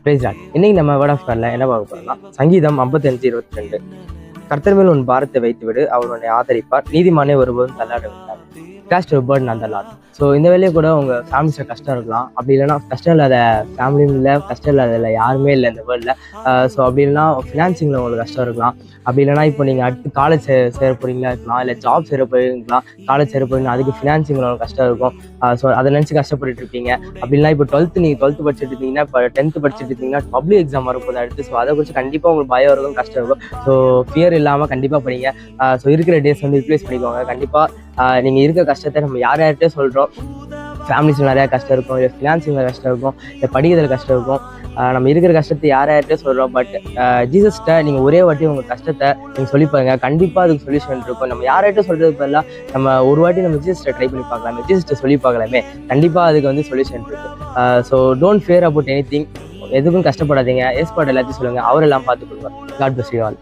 Price Lord. இன்னைக்கு நம்ம word of கார்டில் என்ன பார்க்க போறோம்னா சங்கீதம் 55:22. கர்த்தர் மேல் உன் பாரத்தை வைத்துவிடு, அவர் உன்னை ஆதரிப்பார், நீதிமானே ஒருபோதும் தள்ளாட விட்டார். கேஸ்ட் ஒரு பேர்டன் அந்த லாட். ஸோ இந்த வேலையை கூட உங்கள் ஃபேமிலிஸில் கஷ்டம் இருக்கலாம், அப்படி இல்லைன்னா கஷ்டம் இல்லாத ஃபேமிலியும் இல்லை, கஷ்டம் இல்லாத யாருமே இல்லை இந்த வேர்ல்டில். ஸோ அப்படி இல்லைன்னா ஃபினான்சிங்கில் உங்களுக்கு கஷ்டம் இருக்கலாம், அப்படி இல்லைனா இப்போ நீங்கள் அடுத்து காலேஜ் சேர போகிறீங்களா இருக்கலாம், இல்லை ஜாப் சேர போகிறீங்களா, காலேஜ் சேர போகிறீங்களா, அதுக்கு ஃபினான்சிங்கில் உங்களுக்கு கஷ்டம் இருக்கும். ஸோ அதை நினச்சி கஷ்டப்பட்டு இருப்பீங்க. அப்படின்னா இப்போ நீங்கள் 12th படிச்சுட்டு இருக்கீங்கன்னா, இப்போ 10th படிச்சுட்டு இருக்கீங்கன்னா பப்ளிக் எக்ஸாம் வரப்போது அடுத்து. ஸோ அதை குறித்து கண்டிப்பாக உங்களுக்கு பயம் இருக்கும், கஷ்டம் இருக்கும். ஸோ ஃபியர் இல்லாமல் கண்டிப்பாக படிங்க. ஸோ இருக்கிற டேஸ் வந்து ரிப்ளேஸ் பண்ணிக்கோங்க. கண்டிப்பாக நீங்கள் இருக்க கஷ்டத்தை நம்ம யார்கிட்டே சொல்கிறோம். ஃபேமிலிஸில் நிறையா கஷ்டம் இருக்கும், இல்லை ஃபினான்சிங்கில் கஷ்டம் இருக்கும், இல்லை படிக்கிறதுல கஷ்டம் இருக்கும். நம்ம இருக்கிற கஷ்டத்தை யார்கிட்டே சொல்கிறோம். பட் ஜீசஸ்கிட்ட நீங்கள் ஒரே வாட்டி உங்கள் கஷ்டத்தை நீங்கள் சொல்லி பாருங்க, கண்டிப்பாக அதுக்கு சொல்யூஷன் இருக்கும். நம்ம யார்கிட்ட சொல்கிறது பதிலாக நம்ம ஒரு வாட்டி நம்ம ஜீசஸ்கிட்ட ட்ரை பண்ணி பார்க்கலாமே, ஜீசஸ்கிட்ட சொல்லி பார்க்கலாமே, கண்டிப்பாக அதுக்கு வந்து சொல்யூஷன் இருக்குது. So don't fear about anything. எதுக்கும் கஷ்டப்படாதீங்க. ஏஸ்பாட் எல்லாத்தையும் சொல்லுங்கள், அவர் எல்லாம் பார்த்து கொடுப்பார். God bless you all.